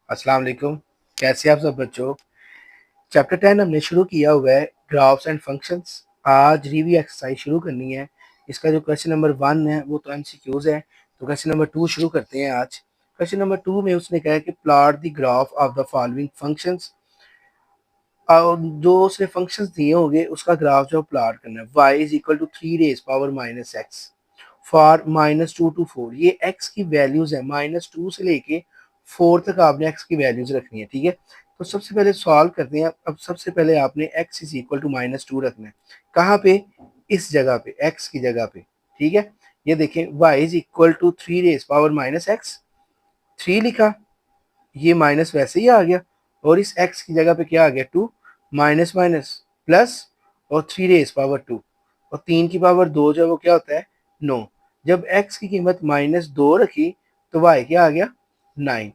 अस्सलाम वालेकुम। कैसे आप सब बच्चों। चैप्टर 10 हमने शुरू किया हुआ है, ग्राफ्स एंड फंक्शंस। आज रिव्यू एक्सरसाइज शुरू करनी है। इसका जो क्वेश्चन नंबर 1 है वो तो एमसीक्यूज है, तो क्वेश्चन नंबर 2 शुरू करते हैं आज। क्वेश्चन नंबर 2 में उसने कहा है कि plot the graph of the following functions. और जो उसने फंक्शंस दिए होंगे उसका ग्राफ जो प्लॉट करना है। y is equal to 3 raised power - x for -2 to 4। ये x की वैल्यूज है, -2 से लेके 4 तक आपने x की वैल्यूज रखनी है, ठीक है। तो सबसे पहले सॉल्व करते हैं। अब सबसे पहले आपने x इज इक्वल टू -2 रखना है। कहाँ पे? इस जगह पे, x की जगह पे, ठीक है। ये देखें, y is equal to 3 raised power - x, 3 लिखा, ये माइनस वैसे ही आ गया, और इस x की जगह पे क्या आ गया? 2, माइनस माइनस प्लस, और 3 raised power 2, और 3 की पावर 2 जो है वो क्या होता है? 9। जब x की कीमत -2 रखी तो y क्या आ गया? 9।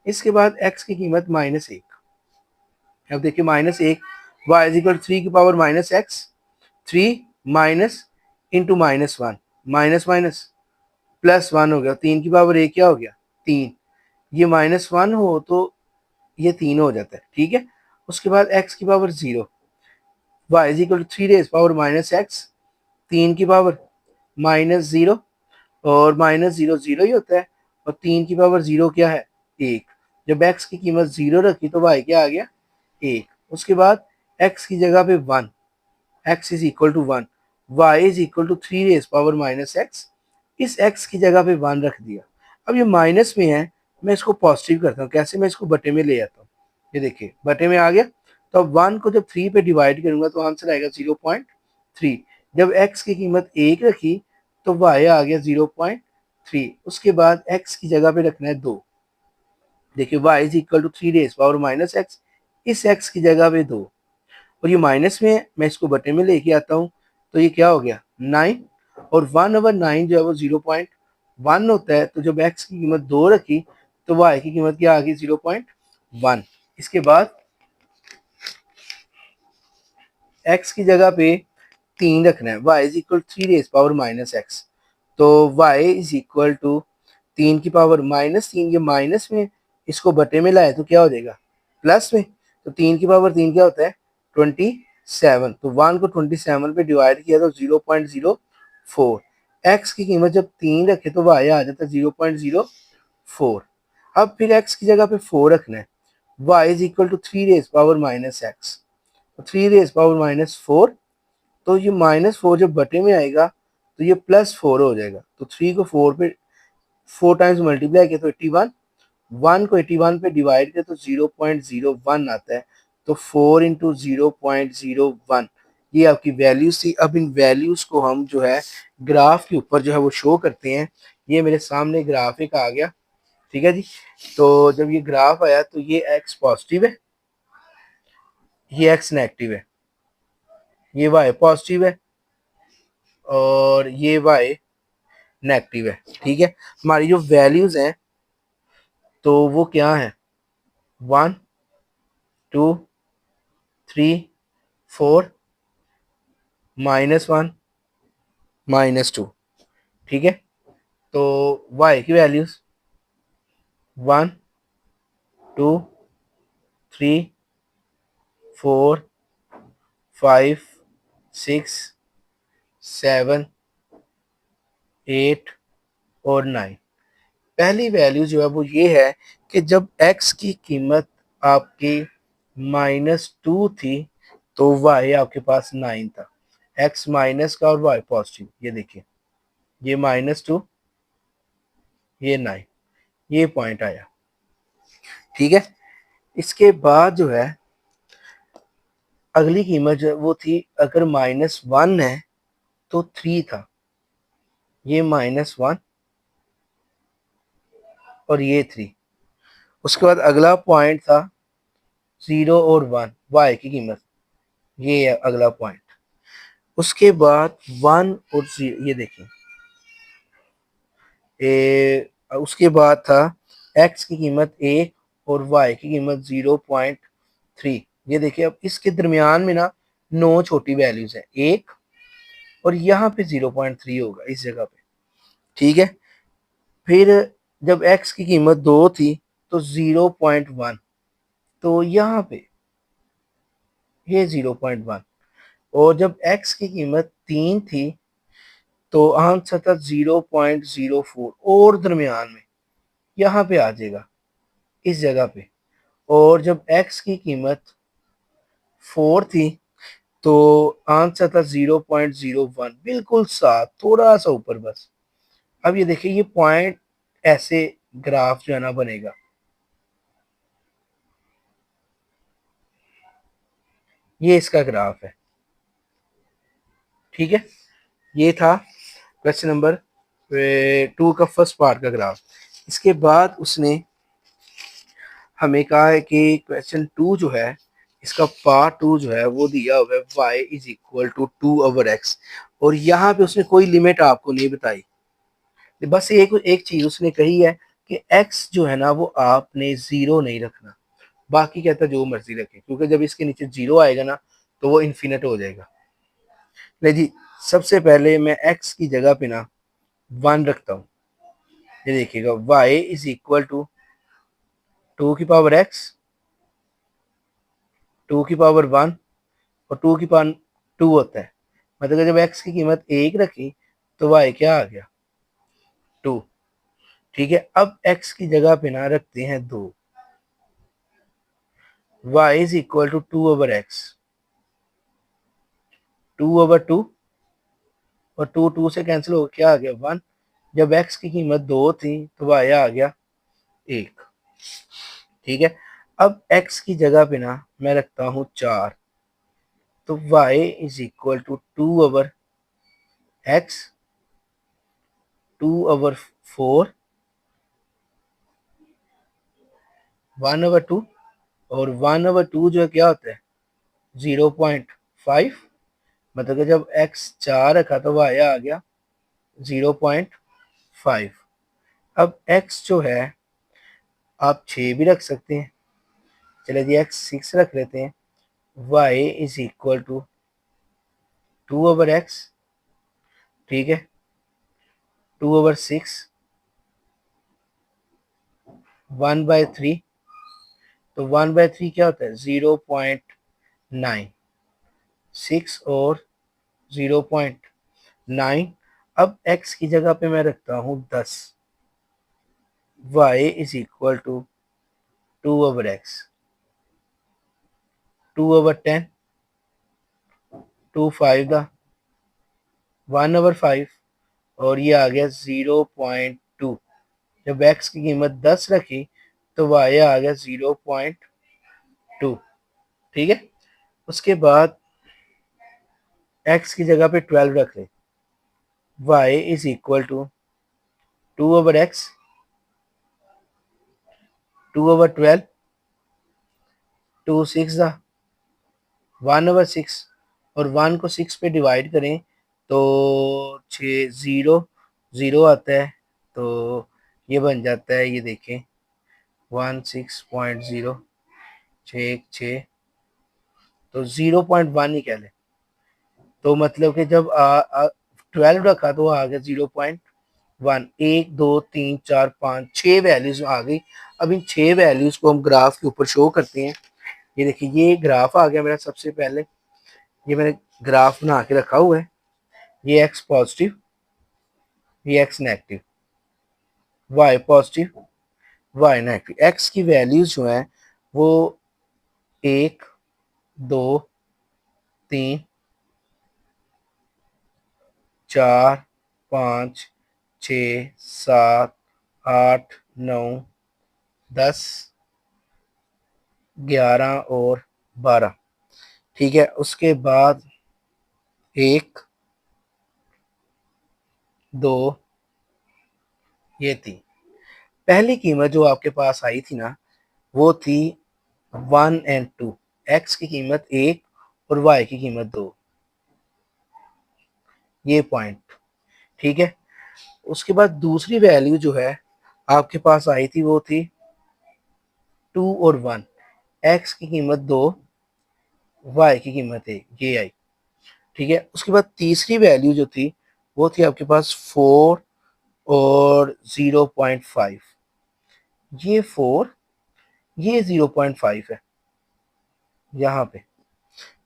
इसके बाद x की कीमत -1। अब देखिए -1, y इज इक्वल 3 की power - x, 3 minus into -1, minus minus plus 1 हो गया। 3 की पावर 1 क्या हो गया? 3। ये -1 हो तो ये 3 हो जाता है, ठीक है। उसके बाद x की power 0, y is equal to 3 raised power - x, 3 की पावर -0, और -0 0 ही होता है, और 3 की पावर 0 क्या है? 1। जब x की कीमत 0 रखी तो y क्या आ गया? 1। उसके बाद x की जगह पे 1, x is equal to 1, y is equal to 3 raised power - x, इस x की जगह पे 1 रख दिया। अब ये माइनस में है, मैं इसको पॉजिटिव करता हूँ। कैसे? मैं इसको बटे में ले आता हूँ। ये देखिए बटे में आ गया, तो अब 1 को जब 3 पे डिवाइड करूंगा तो आंसर आएगा 0.3। जब x की कीमत 1 रखी तो y आ गया 0.3। उसके बाद x की जगह पे रखना है 2। देखिए y is equal to 3 raised power - x, इस x की जगह पे 2, और ये माइनस में है, मैं इसको बटे में लेके आता हूँ, तो ये क्या हो गया? 9। और 1/9 जो है वो 0.1 होता है, तो जब x की कीमत 2 रखी तो y की कीमत क्या आ गई? 0.1। इसके बाद x की जगह पे 3 रखना है। y is equal 3 raised power - x, तो y इज इक्वल टू 3 की पावर -3, ये माइनस में, इसको बटे में लाए तो क्या हो जाएगा? प्लस में। तो 3 की पावर 3 क्या होता है? 27। तो 1 को 27 पे डिवाइड किया तो 0.04। x की कीमत जब 3 रखे तो y आ जाता है 0.04। अब फिर x की जगह पे 4 रखना है। y is equal to 3 raised power - x, 3 raised power - 4, तो ये -4 जब बटे में आएगा तो ये +4 हो जाएगा। तो 3 को 4 पे 4 टाइम्स मल्टीप्लाई किया तो 81, 1 को 81 पे डिवाइड किया तो 0.01 आता है। तो 4 इंटू 0.01, ये आपकी वैल्यूज थी। अब इन वैल्यूज को हम जो है ग्राफ के ऊपर जो है वो शो करते हैं। ये मेरे सामने ग्राफिक आ गया, ठीक है जी। तो जब ये ग्राफ आया तो ये x पॉजिटिव है, ये x नेगेटिव है, ये y पॉजिटिव है, और ये y नेगेटिव है, ठीक है। हमारी जो वैल्यूज हैं तो वो क्या है? 1, 2, 3, 4, -1, -2, ठीक है। तो y की वैल्यूज 1, 2, 3, 4, 5, 6, 7, 8 और 9। पहली वैल्यू जो है वो ये है कि जब x की कीमत आपकी -2 थी तो y आपके पास 9 था। x माइनस का और y पॉजिटिव, ये देखिए, ये -2, ये 9, ये पॉइंट आया, ठीक है। इसके बाद जो है अगली कीमत जो है वो थी, अगर -1 है तो 3 था, ये -1 और ये 3। उसके बाद अगला पॉइंट था 0 और 1, y की कीमत, ये है अगला पॉइंट। उसके बाद 1 और 0, ये देखिए, उसके बाद था x की कीमत 1 और y की कीमत 0.3। ये देखिए, अब इसके दरमियान में ना 9 छोटी वैल्यूज है, 1 और यहाँ पे 0.3 होगा इस जगह पे, ठीक है। फिर जब x की कीमत 2 थी तो 0.1, तो यहाँ पे ये 0.1, और जब x की कीमत 3 थी तो आंसर था 0.04, और दरमियान में यहाँ पे आ जाएगा इस जगह पे। और जब x की कीमत 4 थी तो आंसर था 0.01, बिल्कुल साथ, थोड़ा सा ऊपर बस। अब ये देखिए, ये पॉइंट ऐसे ग्राफ जो है ना बनेगा। ये इसका ग्राफ है, ठीक है। ये था क्वेश्चन नंबर 2 का फर्स्ट पार्ट का ग्राफ। इसके बाद उसने हमें कहा है कि क्वेश्चन 2 जो है, इसका पार्ट 2 जो है वो दिया हुआ है y is equal to 2/x, और यहाँ पे उसने कोई लिमिट आपको नहीं बताई। बस एक एक चीज उसने कही है कि x जो है ना वो आपने जीरो नहीं रखना, बाकी कहता जो मर्जी रखे, क्योंकि जब इसके नीचे जीरो आएगा ना तो वो इन्फिनिट हो जाएगा। नहीं जी, सबसे पहले मैं x की जगह पे ना 1 रखता हूँ। ये देखिएगा, y इज इक्वल टू 2 की पावर x, 2 की पावर 1, और 2 की पावर 2 होता है। मतलब जब x की कीमत 1 रखी तो y क्या आ गया, 2। ठीक है, अब x की जगह पे ना रखते हैं 2, y is equal to 2/x, 2/2, और 2 2 से कैंसिल हो क्या आ गया 1। जब x की कीमत 2 थी तो y आ गया 1। ठीक है, अब x की जगह पे ना मैं रखता हूँ 4, तो y is equal to 2/x, 2/4, 1/2, और 1/2 जो है क्या होता है 0.5। मतलब कि जब x 4 रखा तो y आ गया 0.5। अब x जो है आप 6 भी रख सकते हैं, चले जी x 6 रख लेते हैं। y is equal to 2/x, ठीक है, 2/6, 1/3, तो 1/3 क्या होता है 0.9, 6 और 0.9। अब x की जगह पे मैं रखता हूँ 10, y is equal to 2/x, 2/10, 2 5 1/5, और ये आ गया 0.2। जब x की कीमत 10 रखी तो y आ गया 0.2। ठीक है, उसके बाद x की जगह पे 12 रख ले, y is equal to 2/x, 2/12, 2 6 1/6, और 1 को 6 पे डिवाइड करें तो 6 0 0 आता है, तो ये बन जाता है, ये देखें 16.0, 6 तो 0.1 ही कह लें। तो मतलब कि जब 12 रखा तो आ गया 0.1, 1 2 3 4 5 6 वैल्यूज आ गई। अब इन 6 वैल्यूज को हम ग्राफ के ऊपर शो करते हैं। ये देखिए, ये ग्राफ आ गया मेरा। सबसे पहले ये मैंने ग्राफ बना के रखा हुआ है, ये x पॉजिटिव, ये x negative, y positive, y negative. x की वैल्यूज जो है वो 1 2 3 4 5 6 7 8 9 10 11 और 12। ठीक है, उसके बाद 1 2, ये थी पहली कीमत जो आपके पास आई थी ना, वो थी 1 और 2। x की कीमत 1 और y की कीमत 2, ये पॉइंट। ठीक है, उसके बाद दूसरी वैल्यू जो है आपके पास आई थी वो थी 2 और 1। x की कीमत 2, y की कीमत 1, ये आई। ठीक है, उसके बाद तीसरी वैल्यू जो थी वो थी आपके पास 4 और 0.5। ये 4 ये 0.5 है यहाँ पे,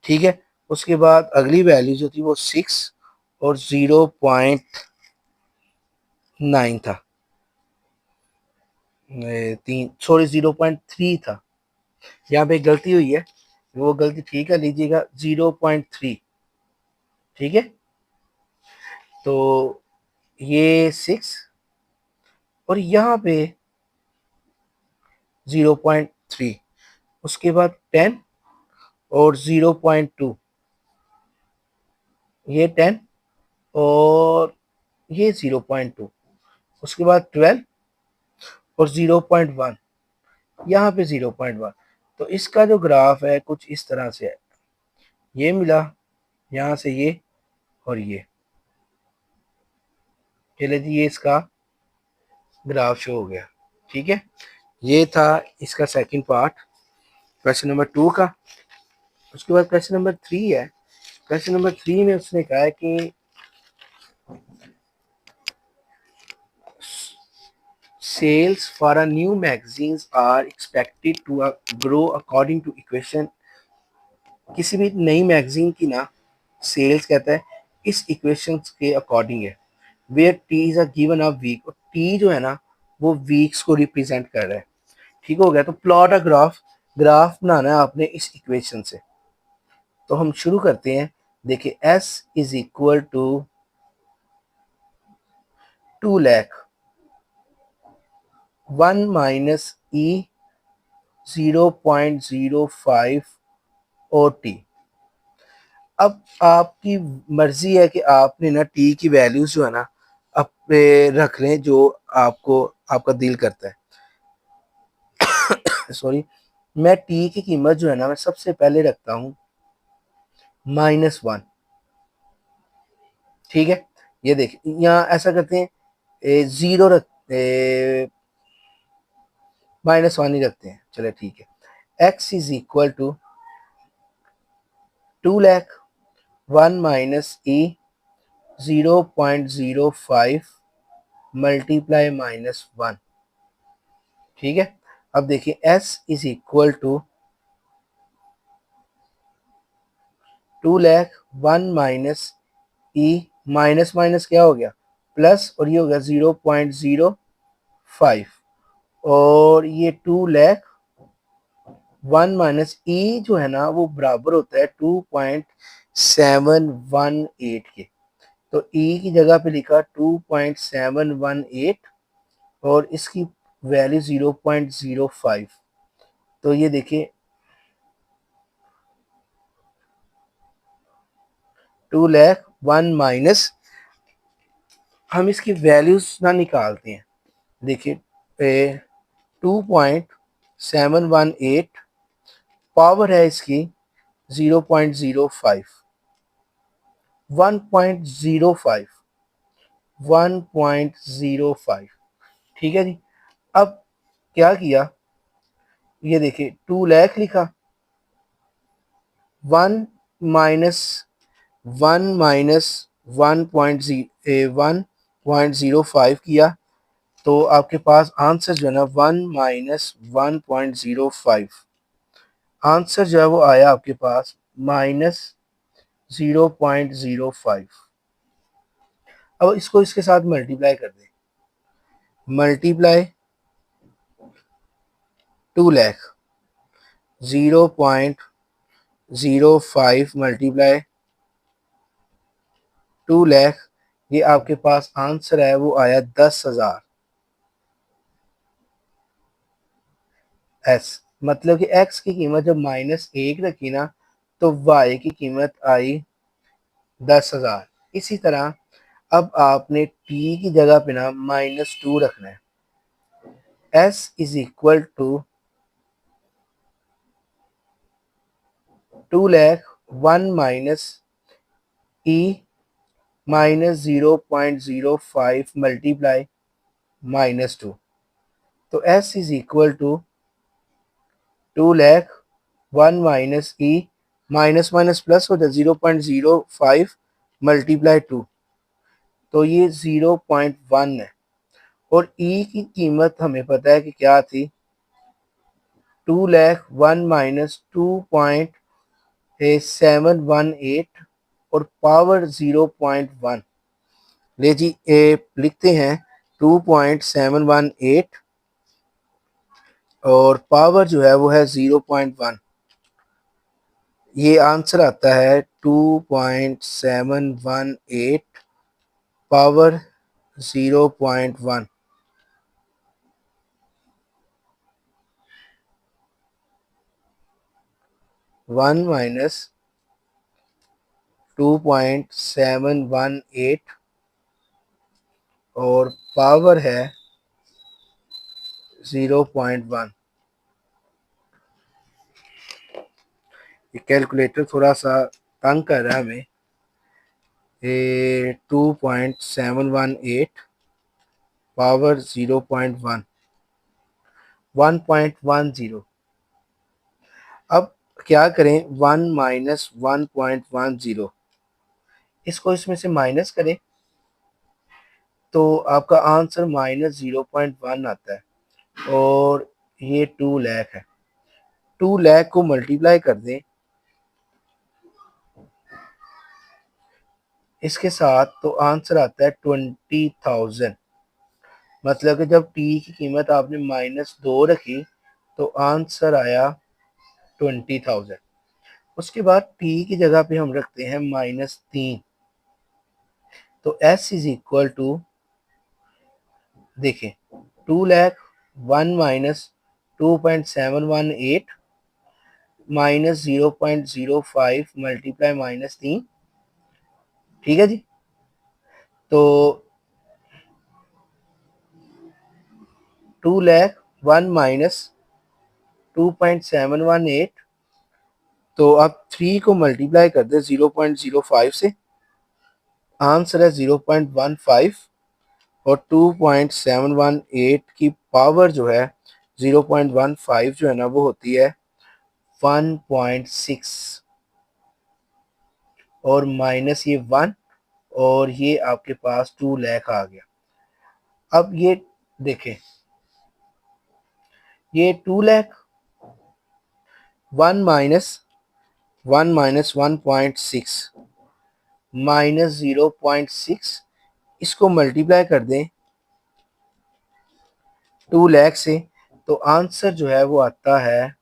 ठीक है। उसके बाद अगली वैल्यू जो थी वो 6 और 0.9 था, 0.3 था। यहाँ पे गलती हुई है, वो गलती ठीक है लीजिएगा, 0.3, ठीक है। तो ये 6 और यहाँ पे 0.3, उसके बाद 10 और 0.2, ये 10 और ये 0.2, उसके बाद 12 और 0.1, यहाँ पे 0.1। तो इसका जो ग्राफ है कुछ इस तरह से है, ये मिला यहाँ से ये और चले जी, ये इसका ग्राफ शो हो गया, ठीक है। ये था इसका सेकंड पार्ट क्वेश्चन नंबर 2 का। उसके बाद क्वेश्चन नंबर 3 है। क्वेश्चन नंबर 3 में उसने कहा है कि sales for a new magazines are expected to grow according to equation। किसी भी नई मैगजीन की ना सेल्स कहता है इस इक्वेशन के अकॉर्डिंग है, where T is a given a week, और टी जो है ना वो वीक्स को रिप्रेजेंट कर रहा है, ठीक हो गया। तो प्लॉट अ ग्राफ, ग्राफ बनाना है आपने इस इक्वेशन से। तो हम शुरू करते हैं। देखिए S is equal to 2 lakh 1 minus e 0.05 O T. अब आपकी मर्जी है कि आपने ना टी की वैल्यूज जो है ना अपने रख लें जो आपको आपका दिल करता है। सॉरी, मैं टी की कीमत जो है ना मैं सबसे पहले रखता हूँ -1, ठीक है। ये देखिए यहाँ ऐसा करते हैं, जीरो रख -1 ही रखते हैं, चले ठीक है। X is equal to 2 lakh 1 minus e 0.05 multiply -1, ठीक है। अब देखिए S is equal to 2 lakh 1 minus e, minus minus क्या हो गया प्लस, और ये हो गया 0.05, और ये 2 लाख 1 माइनस ई जो है ना वो बराबर होता है 2.718 के। तो ई की जगह पे लिखा 2.718 और इसकी वैल्यू 0.05। तो ये देखिए 2 लाख 1 माइनस, हम इसकी वैल्यूज ना निकालते हैं। देखिए 2.718 पावर है इसकी 0.05, 1.05, 1.05, ठीक है जी। अब क्या किया, ये देखिए 2 लाख लिखा, 1 माइनस 1 माइनस 1.05 किया, तो आपके पास आंसर जो है ना 1 माइनस 1.05, आंसर जो है वो आया आपके पास -0.05। अब इसको इसके साथ मल्टीप्लाई कर दें, मल्टीप्लाई 2 लाख 0.05 मल्टीप्लाई 2 लाख, ये आपके पास आंसर है वो आया 10,000 एस। मतलब कि एक्स की कीमत जब -1 रखी ना तो वाई की कीमत आई 10,000। इसी तरह अब आपने टी की जगह पे ना -2 रखना है। S is equal to 2 lakh 1 minus e -0.05 multiply -2। तो S is equal to 2 lakh 1 minus e, minus minus plus हो जाए 0.05 मल्टीप्लाई 2, तो ये 0.1 है। और ई की कीमत हमें पता है कि क्या थी 2,01 माइनस 2.718 और पावर 0.1। ले जी लिखते हैं 2.718 और पावर जो है वो है 0.1। ये आंसर आता है 2.718 पावर 0.1। 1 माइनस 2.718 और पावर है 0.1। ये कैलकुलेटर थोड़ा सा तंग कर रहा है हमें। ये 2.718 पावर 0.1 1.10। अब क्या करें 1 माइनस 1.10 इसको इसमें से माइनस करें तो आपका आंसर माइनस 0.1 आता है और ये 2 लाख है। 2 लाख को मल्टीप्लाई कर दें इसके साथ तो आंसर आता है 20,000। मतलब कि जब टी की कीमत आपने -2 रखी तो आंसर आया 20,000। उसके बाद टी की जगह पे हम रखते हैं -3 तो s इज इक्वल टू देखें 2 लाख 1 माइनस 2.718 माइनस 0.05 मल्टीप्लाई -3। ठीक है जी। तो 2 लाख 1 माइनस 2.718 तो आप 3 को मल्टीप्लाई कर दे 0.05 से आंसर है 0.15 और 2.718 की पावर जो है 0.15 जो है ना वो होती है 1.6 और माइनस ये 1 और ये आपके पास 2 लाख आ गया। अब ये देखें ये 2 लाख 1 माइनस 1.6 माइनस 0.6 इसको मल्टीप्लाई कर दें 2 लाख से तो आंसर जो है वो आता है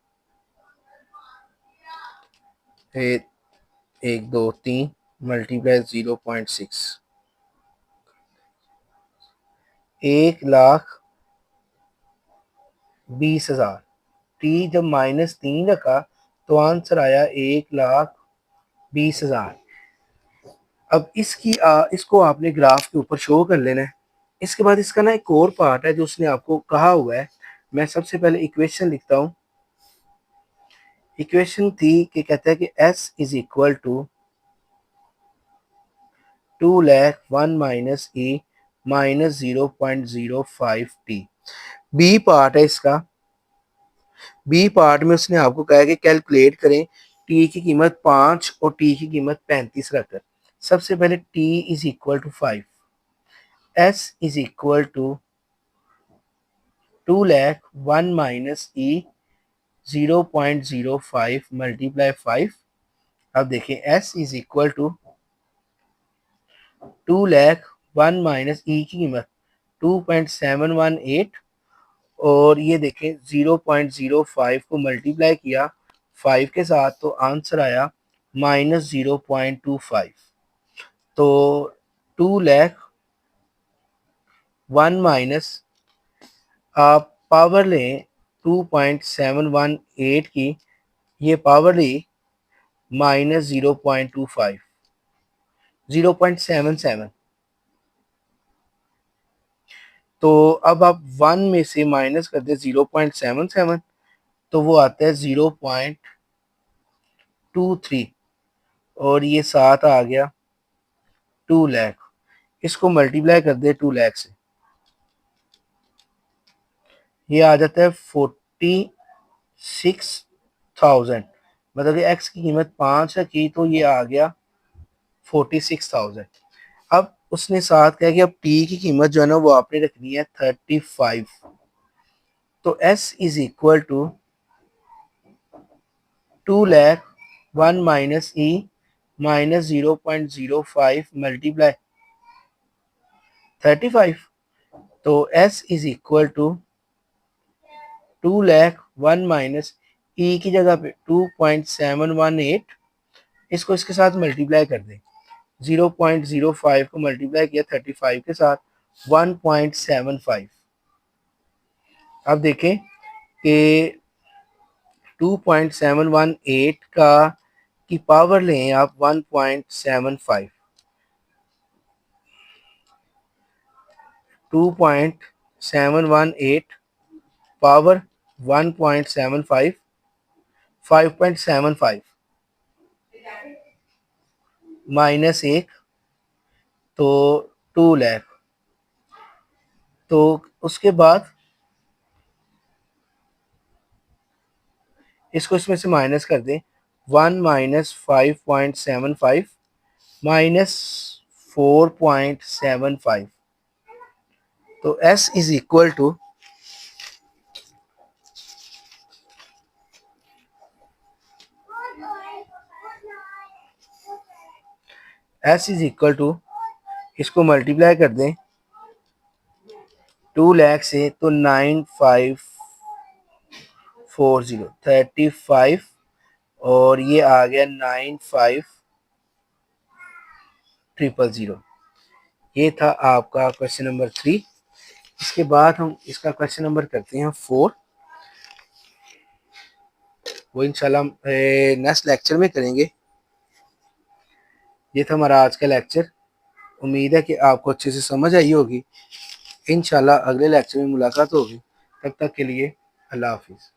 1 2 3 मल्टीप्लाई 0.6 1,20,000। टी जब -3 रखा तो आंसर आया 1,20,000। अब इसको आपने ग्राफ के ऊपर शो कर लेना है। इसके बाद इसका ना एक और पार्ट है जो उसने आपको कहा हुआ है। मैं सबसे पहले इक्वेशन लिखता हूँ। इक्वेशन थी कि कहता है कि s is equal to 2 lakh 1 minus e minus 0.05 T. B part है इसका। बी पार्ट में उसने आपको कहा है कि कैलकुलेट करें टी की कीमत 5 और टी की कीमत 35 रखकर। सबसे पहले t is equal to 5 s is equal to 2 lakh 1 minus e 0.05 multiply 5। अब देखें s is equal to 2 lakh 1 minus e की कीमत 2.718 और ये देखें 0.05 को मल्टीप्लाई किया 5 के साथ तो आंसर आया -0.25। तो 2 लाख 1 माइनस आप पावर लें 2.718 की ये पावर ली -0.25 0.77। तो अब आप 1 में से माइनस कर दे 0.77 तो वो आता है 0.23 और ये साथ आ गया 2 लाख। इसको मल्टीप्लाई कर दे 2 लाख से ये आ जाता है 46,000। मतलब कि एक्स की कीमत 5 रखी तो ये आ गया 46,000। अब उसने साथ कहा कि अब टी की कीमत जो है ना वो आपने रखनी है 35। तो s is equal to 2 lakh 1 minus e minus 0.05 multiply 35। तो s is equal to 2 lakh 1 minus e की जगह पे 2.718, इसको इसके साथ मल्टीप्लाई कर दें। 0.05 को मल्टीप्लाई किया 35 के साथ 1.75। अब देखें कि 2.718 का की पावर लें आप 1.75, 2.718 पावर 1.75 5.75 माइनस 1 तो 2 लाख। तो उसके बाद इसको इसमें से माइनस कर दें। 1 माइनस 5.75 माइनस 4.75। तो s इज इक्वल टू इसको मल्टीप्लाई कर दें 2 लाख से तो 9540 35 और ये आ गया 95000। ये था आपका क्वेश्चन नंबर 3। इसके बाद हम इसका क्वेश्चन नंबर करते हैं 4। वो इंशाल्लाह नेक्स्ट लेक्चर में करेंगे। ये था हमारा आज का लेक्चर। उम्मीद है कि आपको अच्छे से समझ आई होगी। इंशाल्लाह अगले लेक्चर में मुलाकात होगी। तब तक के लिए अल्लाह हाफिज़।